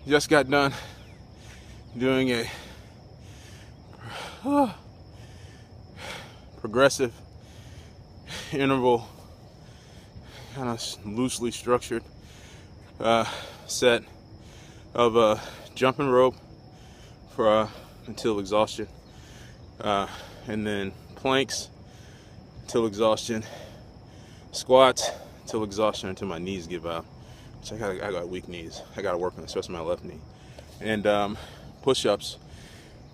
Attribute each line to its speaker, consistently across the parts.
Speaker 1: Just got done doing a progressive interval, kind of loosely structured set of jumping rope for until exhaustion, and then planks until exhaustion, squats until exhaustion, until my knees give out. So I got weak knees. I got to work on especially my left knee, and push-ups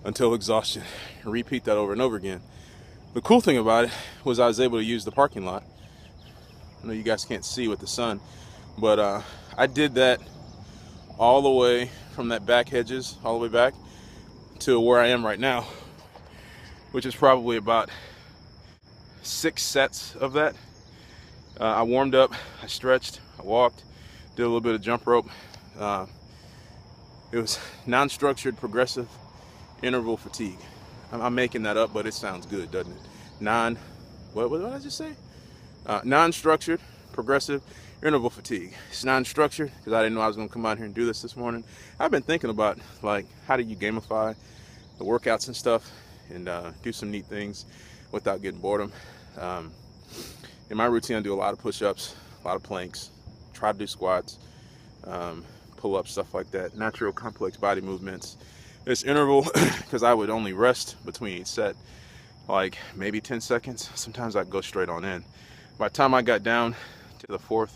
Speaker 1: until exhaustion. Repeat that over and over again. The cool thing about it was I was able to use the parking lot. I know you guys can't see with the sun, but I did that all the way from that back hedges all the way back to where I am right now, which is probably about 6 sets of that. I warmed up, I stretched, I walked, did a little bit of jump rope. It was non-structured progressive interval fatigue. I'm making that up, but it sounds good, doesn't it? What did I just say? Non-structured progressive interval fatigue. It's non-structured because I didn't know I was going to come out here and do this morning. I've been thinking about, like, how do you gamify the workouts and stuff, and do some neat things without getting boredom. In my routine, I do a lot of push-ups, a lot of planks, try to do squats, pull-ups, stuff like that, natural complex body movements. This interval, because I would only rest between each set, like maybe 10 seconds. Sometimes I'd go straight on in. By the time I got down to the 4th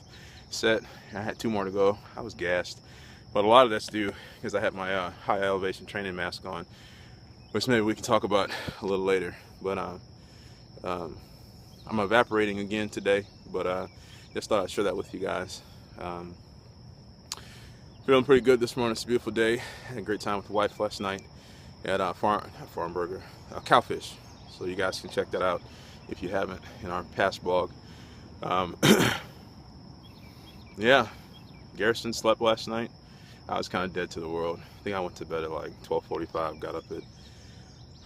Speaker 1: set, I had 2 more to go, I was gassed. But a lot of that's due because I had my high elevation training mask on, which maybe we can talk about a little later. But I'm evaporating again today, but just thought I'd share that with you guys. Feeling pretty good this morning. It's a beautiful day. Had a great time with the wife last night at Farm Burger, Cowfish. So you guys can check that out if you haven't in our past blog. Yeah, Garrison slept last night. I was kind of dead to the world. I think I went to bed at like 12:45, got up at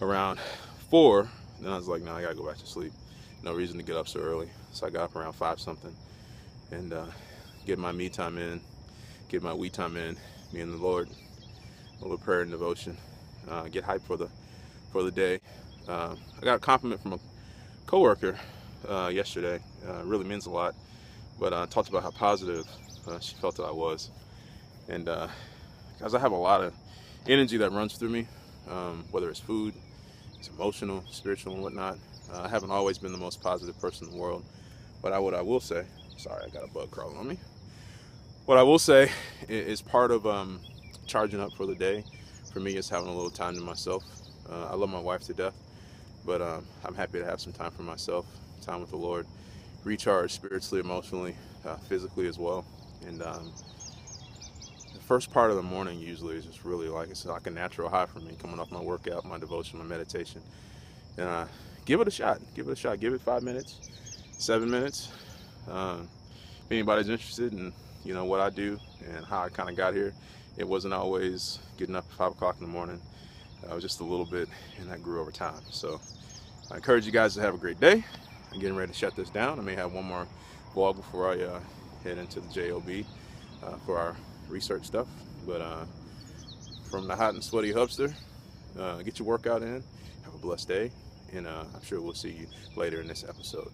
Speaker 1: around 4, then I was like, no, I gotta go back to sleep. No reason to get up so early. So I got up around 5 something and get my me time in, get my we time in, me and the Lord, a little prayer and devotion, get hyped for the day. I got a compliment from a coworker yesterday. Really means a lot, but talked about how positive she felt that I was, and because I have a lot of energy that runs through me, whether it's food, it's emotional, spiritual, and whatnot. I haven't always been the most positive person in the world, but what I will say, sorry, I got a bug crawling on me. What I will say is part of charging up for the day, for me, is having a little time to myself. I love my wife to death, but I'm happy to have some time for myself, time with the Lord, recharge spiritually, emotionally, physically as well. And the first part of the morning usually is just really it's like a natural high for me, coming off my workout, my devotion, my meditation. And give it a shot. Give it 5 minutes, 7 minutes. If anybody's interested in what I do and how I kind of got here, it wasn't always getting up at 5 o'clock in the morning. It was just a little bit, and that grew over time. So I encourage you guys to have a great day. I'm getting ready to shut this down. I may have one more vlog before I head into the JOB for our research stuff. But from the hot and sweaty hubster, get your workout in. Have a blessed day, and I'm sure we'll see you later in this episode.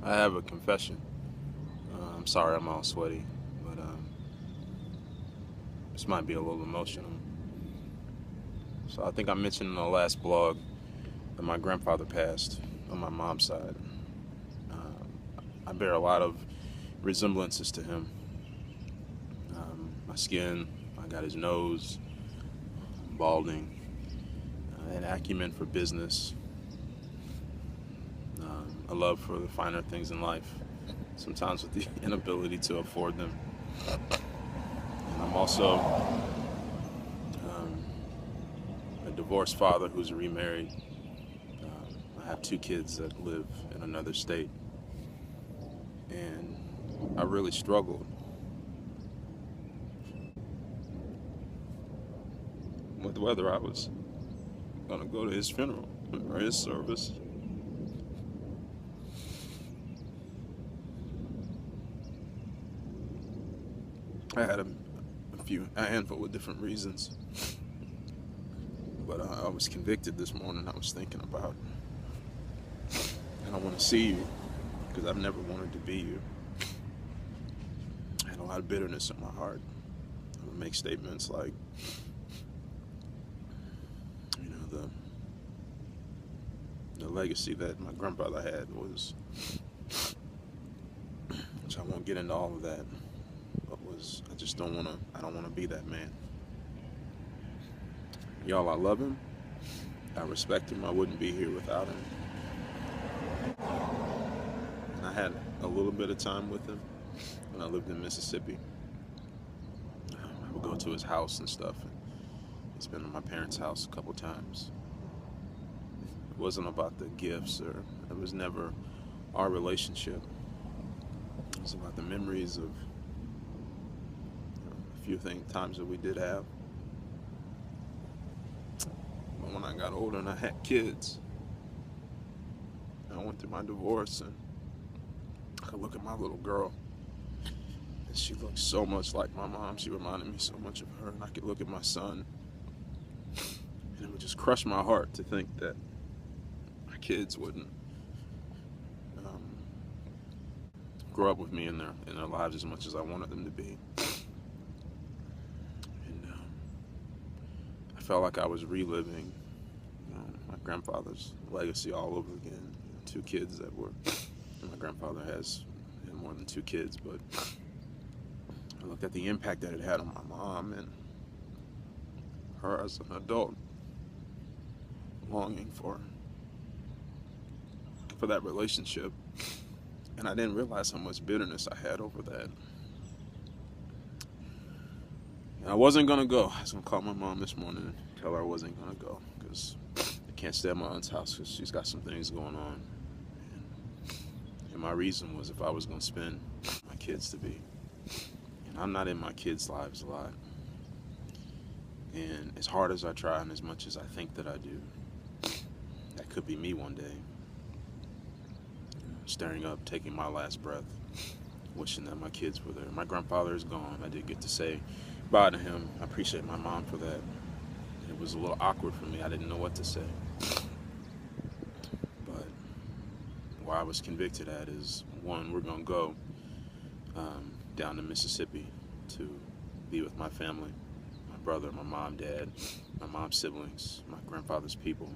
Speaker 1: I have a confession. I'm sorry I'm all sweaty, but this might be a little emotional. So I think I mentioned in the last blog that my grandfather passed on my mom's side. I bear a lot of resemblances to him. My skin, I got his nose, balding, an acumen for business, a love for the finer things in life, sometimes with the inability to afford them. And I'm also a divorced father who's remarried. I have 2 kids that live in another state, and I really struggled with whether I was going to go to his funeral or his service. I had a handful of different reasons. But I was convicted this morning. I was thinking about, I don't want to see you because I've never wanted to be you. I had a lot of bitterness in my heart. I would make statements like, you know, the legacy that my grandfather had was, which I won't get into all of that, but was, I just don't want to be that man. Y'all, I love him. I respect him. I wouldn't be here without him. And I had a little bit of time with him when I lived in Mississippi. I would go to his house and stuff. And he's been to my parents' house a couple times. It wasn't about the gifts, or it was never our relationship. It was about the memories of a few times that we did have. But when I got older and I had kids, I went through my divorce, and I look at my little girl, and she looks so much like my mom. She reminded me so much of her. And I could look at my son, and it would just crush my heart to think that my kids wouldn't grow up with me in their lives as much as I wanted them to be. And I felt like I was reliving, my grandfather's legacy all over again. 2 kids that were, my grandfather had more than 2 kids, but I looked at the impact that it had on my mom and her as an adult, longing for that relationship. And I didn't realize how much bitterness I had over that. And I wasn't gonna go. I was gonna call my mom this morning and tell her I wasn't gonna go, because I can't stay at my aunt's house because she's got some things going on. And my reason was if I was gonna spend my kids to be. And I'm not in my kids' lives a lot. And as hard as I try and as much as I think that I do, that could be me one day. Staring up, taking my last breath, wishing that my kids were there. My grandfather is gone. I did get to say bye to him. I appreciate my mom for that. It was a little awkward for me. I didn't know what to say. But where I was convicted at is, one, we're going to go down to Mississippi to be with my family, my brother, my mom, dad, my mom's siblings, my grandfather's people.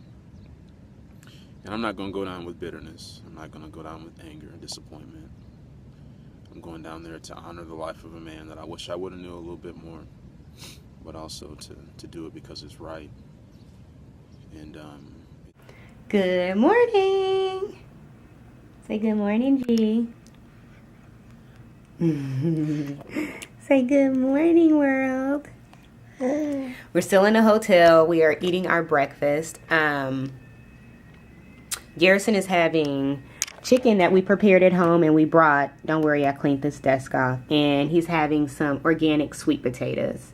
Speaker 1: And I'm not going to go down with bitterness. I'm not going to go down with anger and disappointment. I'm going down there to honor the life of a man that I wish I would have knew a little bit more, but also to do it because it's right. And
Speaker 2: good morning. Say good morning, G. Say good morning, world. We're still in the hotel. We are eating our breakfast. Garrison is having chicken that we prepared at home and we brought. Don't worry, I cleaned this desk off. And he's having some organic sweet potatoes.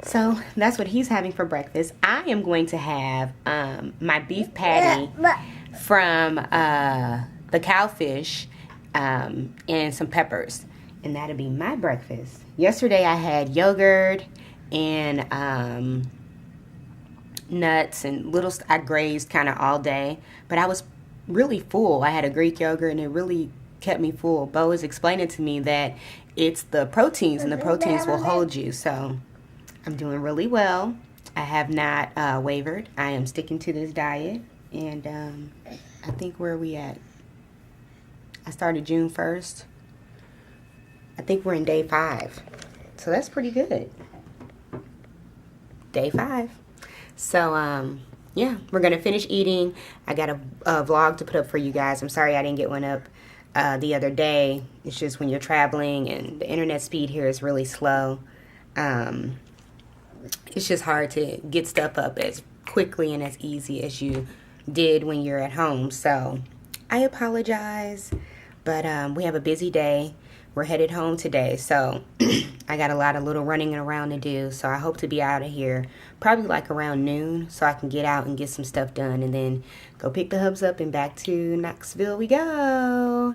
Speaker 2: So that's what he's having for breakfast. I am going to have my beef patty from the cowfish and some peppers. And that'll be my breakfast. Yesterday I had yogurt and nuts and I grazed kind of all day, but I was really full. I had a Greek yogurt and it really kept me full. Bo is explaining to me that it's the proteins and the proteins will hold you. So I'm doing really well. I have not wavered. I am sticking to this diet, and I think where are we at? I started June 1st. I think we're in day 5. So that's pretty good. Day 5. So, yeah, we're going to finish eating. I got a vlog to put up for you guys. I'm sorry I didn't get one up the other day. It's just when you're traveling and the internet speed here is really slow. It's just hard to get stuff up as quickly and as easy as you did when you're at home. So, I apologize. But we have a busy day. We're headed home today, so I got a lot of little running around to do. So I hope to be out of here probably like around noon so I can get out and get some stuff done and then go pick the hubs up and back to Knoxville we go.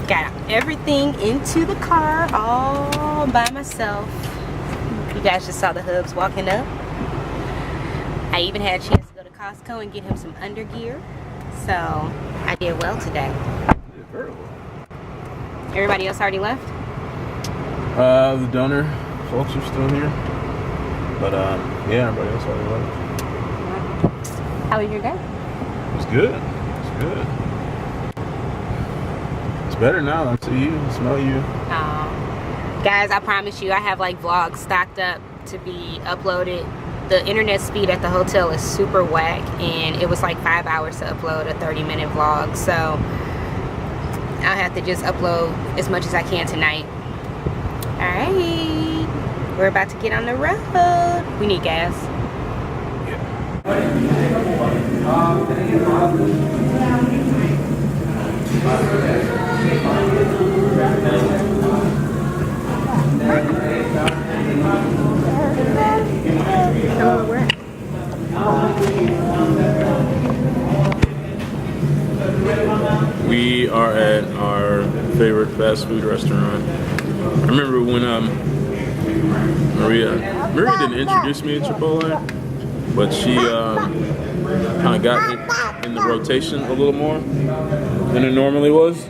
Speaker 2: Got everything into the car all by myself. You guys just saw the hubs walking up. I even had a chance to go to Costco and get him some undergear. So I did well today.
Speaker 1: Very well.
Speaker 2: Everybody else already left?
Speaker 1: The donor folks are still here. But yeah, everybody else already left.
Speaker 2: How was your day?
Speaker 1: It was good. It's good. It's better now. I see you, I smell you.
Speaker 2: Guys, I promise you, I have like vlogs stocked up to be uploaded. The internet speed at the hotel is super whack, and it was like 5 hours to upload a 30-minute vlog. So I'll have to just upload as much as I can tonight. Alright, we're about to get on the road. We need gas.
Speaker 1: We are at our favorite fast food restaurant. I remember when Maria didn't introduce me to Chipotle, but she kind of got in the rotation a little more than it normally was.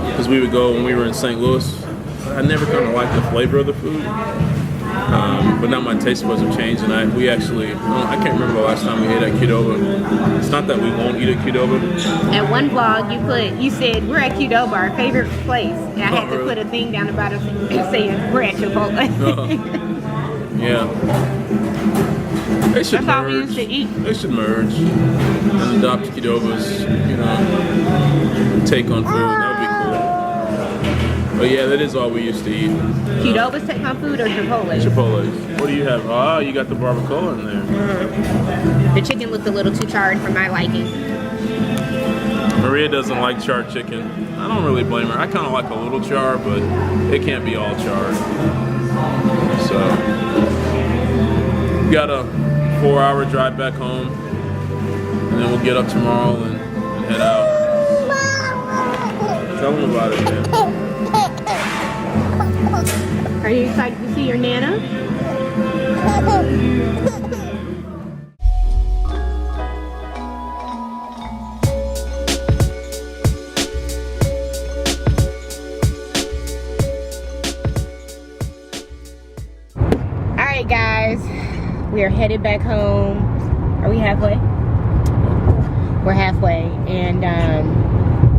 Speaker 1: Because we would go when we were in St. Louis. I never kind of liked the flavor of the food, but now my taste buds have changed, and I can't remember the last time we ate at Qdoba. It's not that we won't eat at Qdoba.
Speaker 2: At one vlog, you said we're at Qdoba, our favorite place, and I had to put a thing down the bottom saying we're at Chipotle.
Speaker 1: Yeah. They should
Speaker 2: That's all we used to eat.
Speaker 1: They should merge and adopt Qdoba's, take on food. That would be cool. But yeah, that is all we used to eat.
Speaker 2: Qdoba's take on food or Chipotle?
Speaker 1: Chipotle's. What do you have? Oh, you got the barbacoa in there.
Speaker 2: The chicken looked a little too charred for my liking.
Speaker 1: Maria doesn't like charred chicken. I don't really blame her. I kind of like a little char, but it can't be all charred. So, we got a 4-hour drive back home, and then we'll get up tomorrow and head out. Tell them about it, man.
Speaker 2: Are you excited to see your Nana? Alright guys, we are headed back home. Are we halfway? We're halfway, and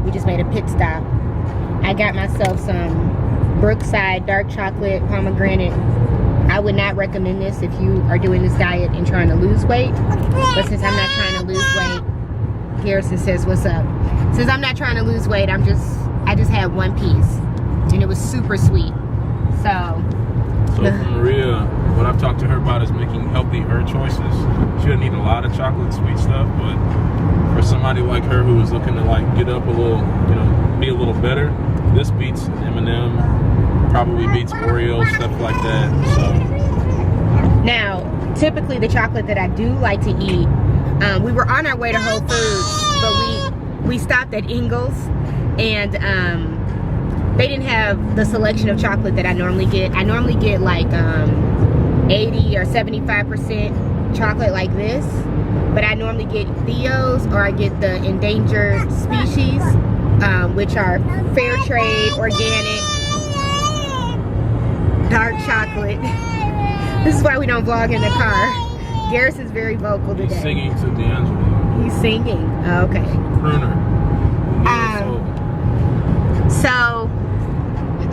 Speaker 2: we just made a pit stop. I got myself some Brookside dark chocolate pomegranate. I would not recommend this if you are doing this diet and trying to lose weight. But since I'm not trying to lose weight, Garrison says, "What's up?" Since I'm not trying to lose weight, I just had one piece, and it was super sweet. So
Speaker 1: for Maria, what I've talked to her about is making healthier choices. She doesn't eat a lot of chocolate sweet stuff, but for somebody like her who is looking to like get up a little, be a little better, this beats M&M, probably beats Oreos, stuff like that. So
Speaker 2: now, typically the chocolate that I do like to eat, we were on our way to Whole Foods, but we stopped at Ingles, and they didn't have the selection of chocolate that I normally get. I normally get like 80 or 75% chocolate like this, but I normally get Theo's, or I get the endangered species, which are fair trade, organic, dark chocolate. This is why we don't vlog in the car. Garrison's very vocal today.
Speaker 1: He's singing to D'Angelo.
Speaker 2: He's singing. Oh, okay.
Speaker 1: Crooner.
Speaker 2: So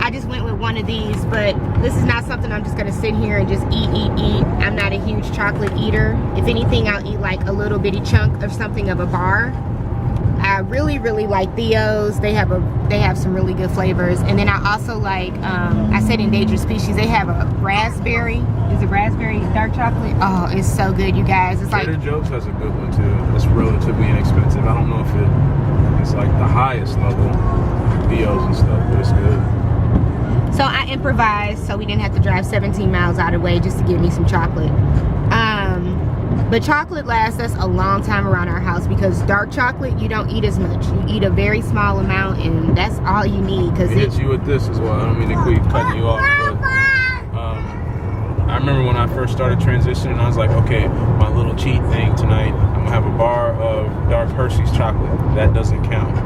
Speaker 2: I just went with one of these, but this is not something I'm just gonna sit here and just eat. I'm not a huge chocolate eater. If anything, I'll eat like a little bitty chunk of something of a bar. I really like Theo's. They have some really good flavors. And then I also like, I said endangered species, they have a raspberry. Is it raspberry dark chocolate? Oh, it's so good, you guys. It's
Speaker 1: Trader
Speaker 2: like
Speaker 1: Joe's has a good one too. It's relatively inexpensive. I don't know if it's like the highest level Theo's and stuff, but it's good.
Speaker 2: So I improvised, so we didn't have to drive 17 miles out of the way just to give me some chocolate. But chocolate lasts us a long time around our house because dark chocolate, you don't eat as much. You eat a very small amount, and that's all you need. Because
Speaker 1: it hits you with this as well. I don't mean to keep cutting you off, but I remember when I first started transitioning, I was like, okay, my little cheat thing tonight, I'm gonna have a bar of dark Hershey's chocolate. That doesn't count.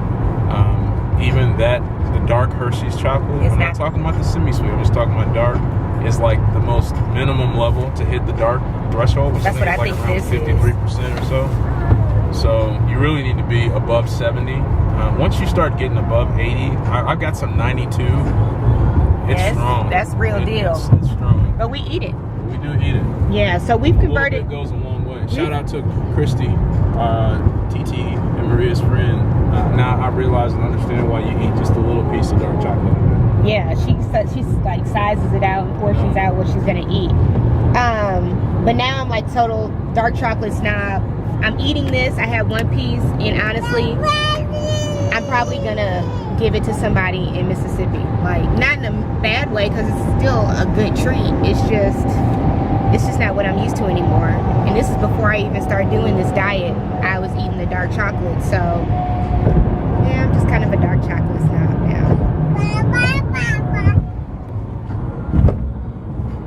Speaker 1: Even that, the dark Hershey's chocolate, I'm not talking about the semi-sweet, I'm just talking about dark, is like the most minimum level to hit the dark threshold, which
Speaker 2: that's what I
Speaker 1: like
Speaker 2: think
Speaker 1: around
Speaker 2: this
Speaker 1: 53% or so. So you really need to be above 70. Once you start getting above 80, I've got some 92. It's strong.
Speaker 2: That's real deal.
Speaker 1: It's strong.
Speaker 2: But we eat it.
Speaker 1: We do eat it.
Speaker 2: Yeah, so we've converted.
Speaker 1: It goes a long way. Shout out to Christy, TT, and Maria's friend. Now I realize and understand why you eat just a little piece of dark chocolate.
Speaker 2: Yeah, she's like sizes it out and portions out what she's gonna eat. But now I'm like total dark chocolate snob. I'm eating this. I had one piece, and honestly, I'm probably gonna give it to somebody in Mississippi. Like, not in a bad way, because it's still a good treat. It's just not what I'm used to anymore. And this is before I even started doing this diet. I was eating the dark chocolate, so yeah, I'm just kind of a dark chocolate snob now.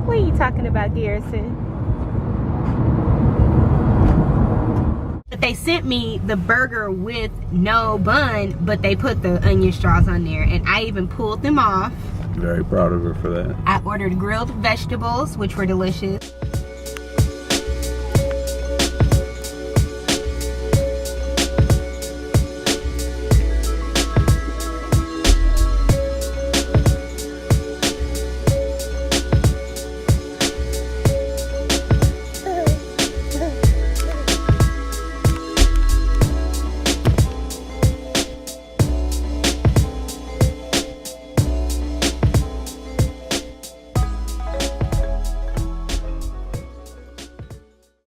Speaker 2: What are you talking about, Garrison? But they sent me the burger with no bun, but they put the onion straws on there, and I even pulled them off.
Speaker 1: Very proud of her for that.
Speaker 2: I ordered grilled vegetables, which were delicious.